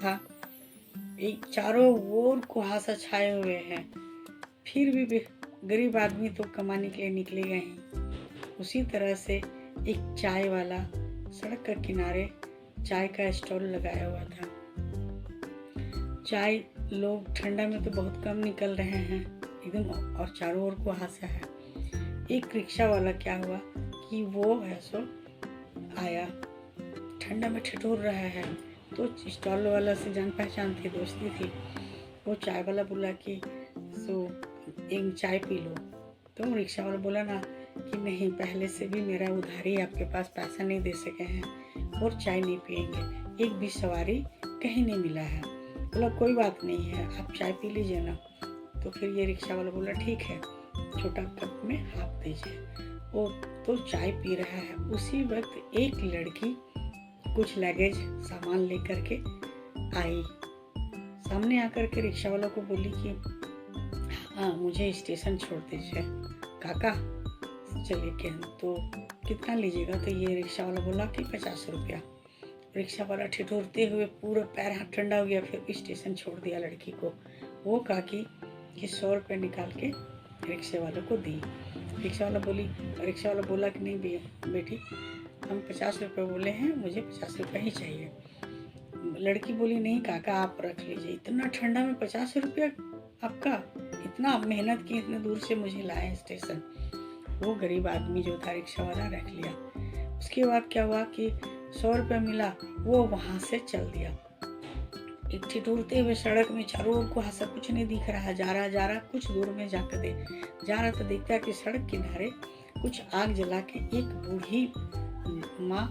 था, एक चारों ओर कुहासा छाए हुए हैं, फिर भी गरीब आदमी तो कमाने के लिए निकलेगा ही। उसी तरह से एक चाय वाला सड़क के किनारे चाय का स्टॉल लगाया हुआ था। चाय लोग ठंडा में तो बहुत कम निकल रहे हैं एकदम, और चारों ओर कुहासा है। एक रिक्शा वाला क्या हुआ कि वो ऐसो आया, ठंडा में ठिठुर रहा है, तो स्टॉल वाला से जान पहचान थी, दोस्ती थी। वो चाय वाला बोला कि सो एक चाय पी लो। तो रिक्शा वाला बोला ना कि नहीं, पहले से भी मेरा उधारी, आपके पास पैसा नहीं दे सके हैं और चाय नहीं पियेंगे, एक भी सवारी कहीं नहीं मिला है। बोला कोई बात नहीं है, आप चाय पी लीजिए ना। तो फिर ये रिक्शा वाला बोला ठीक है, छोटा कप में हाफ दीजिए। वो तो चाय पी रहा है, उसी वक्त एक लड़की कुछ लगेज सामान लेकर के आई, सामने आकर के रिक्शा वालों को बोली कि हाँ मुझे स्टेशन छोड़ दीजिए काका, चलिए क्या तो कितना लीजिएगा। तो ये रिक्शा वाला बोला कि 50 रुपया। रिक्शा वाला ठिठुरते हुए पूरा पैर हाथ ठंडा हो गया, फिर स्टेशन छोड़ दिया लड़की को। वो काकी कि 100 रुपये निकाल के रिक्शे वालों को दी। रिक्शा वाला बोला कि नहीं बेटी, हम 50 रुपये बोले हैं, मुझे 50 रुपये ही चाहिए। लड़की बोली नहीं काका आप रख लीजिए, इतना ठंडा में 50 रुपया आपका, इतना मेहनत की, इतने दूर से मुझे लाए स्टेशन। वो गरीब आदमी जो था रिक्शा वाला रख लिया। उसके बाद क्या हुआ कि 100 रुपये मिला, वो वहाँ से चल दिया। एक ठिठुरते हुए सड़क में चारों ओर को हंसा, कुछ नहीं दिख रहा, जा रहा कुछ दूर में जाकर जा रहा तो देखता कि सड़क किनारे कुछ आग जला के एक बूढ़ी माँ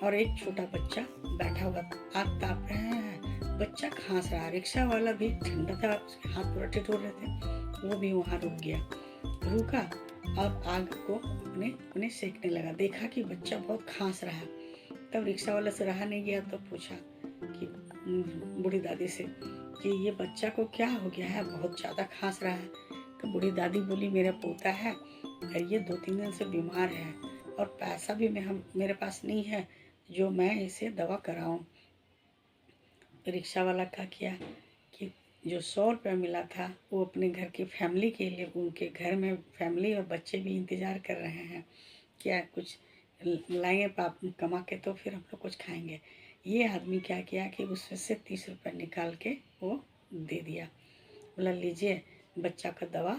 और एक छोटा बच्चा बैठा हुआ, आग ताप रहे हैं, बच्चा खांस रहा। रिक्शा वाला भी ठंडा था, उसके हाथ पूरा ठिठुर रहे थे, वो भी वहाँ रुका और आग को अपने सेकने लगा। देखा कि बच्चा बहुत खांस रहा, तब रिक्शा वाला से रहा नहीं गया, तो पूछा कि बूढ़ी दादी से कि ये बच्चा को क्या हो गया है, बहुत ज़्यादा खांस रहा है। तो बूढ़ी दादी बोली मेरा पोता है और ये 2-3 दिन से बीमार है और पैसा भी मेरे पास नहीं है जो मैं इसे दवा कराऊं। रिक्शा वाला का किया कि जो 100 रुपया मिला था वो अपने घर की फैमिली के लिए, उनके घर में फैमिली और बच्चे भी इंतज़ार कर रहे हैं, क्या कुछ लाएंगे पाप कमा के तो फिर हम लोग कुछ खाएंगे। ये आदमी क्या किया कि उसमें से 30 रुपये निकाल के वो दे दिया, बोला लीजिए बच्चा का दवा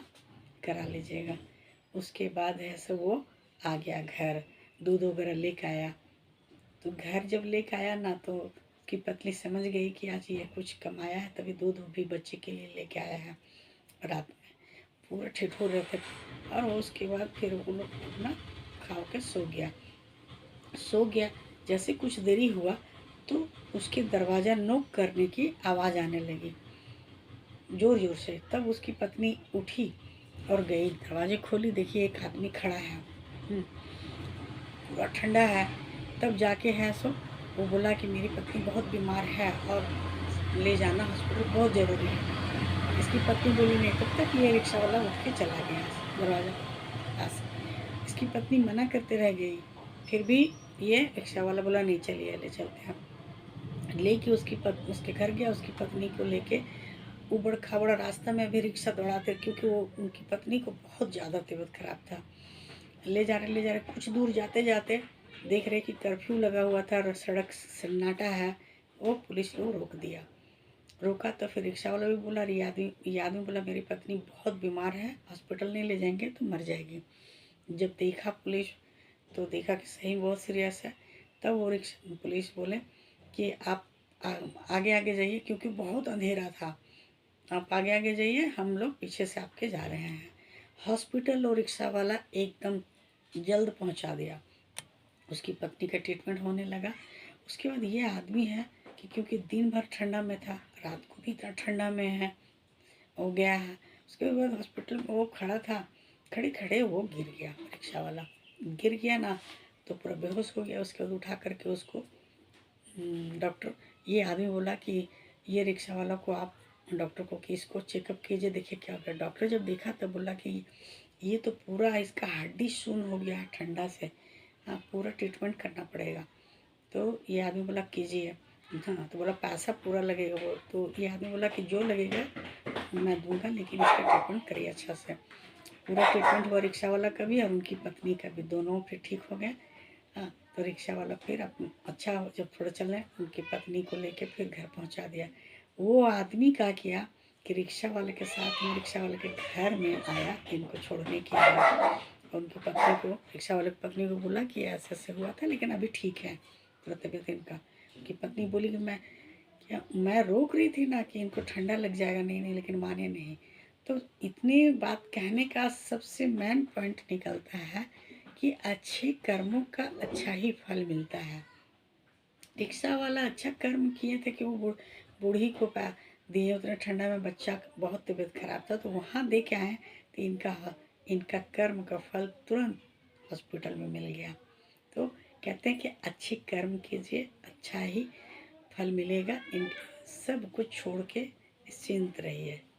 करा लीजिएगा। उसके बाद है सो वो आ गया घर, दूध वगैरह लेके आया। तो घर जब लेके आया ना, तो उसकी पत्नी समझ गई कि आज ये कुछ कमाया है, तभी दूध भी बच्चे के लिए लेके आया है। रात में पूरा ठिठुर रहे थे, और उसके बाद फिर वो लोग अपना खा के सो गया। जैसे कुछ देरी हुआ तो उसके दरवाज़ा नॉक करने की आवाज़ आने लगी जोर जोर से। तब उसकी पत्नी उठी और गई, दरवाजे खोली, देखिए एक आदमी खड़ा है, पूरा ठंडा है। तब जाके है सो वो बोला कि मेरी पत्नी बहुत बीमार है और ले जाना हॉस्पिटल बहुत ज़रूरी है। इसकी पत्नी बोली नहीं। तब तक ये रिक्शा वाला उठ के चला गया दरवाज़ा पास। इसकी पत्नी मना करते रह गई, फिर भी ये रिक्शा वाला बोला नहीं चलिए ले चलते हैं। लेके उसके घर गया, उसकी पत्नी को लेके उबड़ खाबड़ रास्ता में भी रिक्शा दौड़ाते, क्योंकि वो उनकी पत्नी को बहुत ज़्यादा तबीयत खराब था। ले जा रहे कुछ दूर जाते जाते देख रहे कि कर्फ्यू लगा हुआ था और सड़क सन्नाटा है। वो पुलिस को रोका तो फिर रिक्शा वाला भी बोला, ये आदमी बोला मेरी पत्नी बहुत बीमार है, हॉस्पिटल नहीं ले जाएंगे तो मर जाएगी। जब देखा पुलिस तो देखा कि सही बहुत सीरियस है। तब वो पुलिस बोले कि आप आगे आगे जाइए, क्योंकि बहुत अंधेरा था, आप आगे आगे जाइए, हम लोग पीछे से आपके जा रहे हैं। हॉस्पिटल और रिक्शा वाला एकदम जल्द पहुंचा दिया। उसकी पत्नी का ट्रीटमेंट होने लगा। उसके बाद ये आदमी है कि क्योंकि दिन भर ठंडा में था, रात को भी इतना ठंडा में है हो गया है। उसके बाद हॉस्पिटल में वो खड़ा था, खड़े खड़े वो गिर गया, रिक्शा वाला गिर गया ना, तो पूरा बेहोश हो गया। उसके बाद उठा करके उसको डॉक्टर, ये आदमी बोला कि ये रिक्शा वाला को आप डॉक्टर को कि इसको चेकअप कीजिए, देखिए क्या हो गया। डॉक्टर जब देखा तब बोला कि ये तो पूरा इसका हड्डी शून्य हो गया है ठंडा से, हाँ पूरा ट्रीटमेंट करना पड़ेगा। तो ये आदमी बोला कीजिए। हाँ, तो बोला पैसा पूरा लगेगा। वो तो ये आदमी बोला कि जो लगेगा मैं दूंगा, लेकिन इसका ट्रीटमेंट करिए अच्छा से। पूरा ट्रीटमेंट हुआ रिक्शा वाला का भी और उनकी पत्नी का भी, दोनों फिर ठीक हो गए। हाँ, तो रिक्शा वाला फिर अच्छा जब थोड़ा चले, उनकी पत्नी को लेके फिर घर पहुंचा दिया। वो आदमी क्या किया कि रिक्शा वाले के साथ में रिक्शा वाले के घर में आया इनको छोड़ने के लिए, और उनकी पत्नी को, रिक्शा वाले की पत्नी को बोला कि ऐसे ऐसे हुआ था, लेकिन अभी ठीक है थोड़ा तबीयत इनका। उनकी पत्नी बोली कि मैं रोक रही थी ना कि इनको ठंडा लग जाएगा, नहीं नहीं, लेकिन माने नहीं। तो इतनी बात कहने का सबसे मेन पॉइंट निकलता है कि अच्छे कर्मों का अच्छा ही फल मिलता है। रिक्शा वाला अच्छा कर्म किए थे कि वो बूढ़ी को दिए उतने ठंडा में, बच्चा बहुत तबीयत खराब था, तो वहाँ दे के आए, तो इनका कर्म का फल तुरंत हॉस्पिटल में मिल गया। तो कहते हैं कि अच्छे कर्म कीजिए, अच्छा ही फल मिलेगा। इन सब कुछ छोड़ के निश्चिंत रहिए।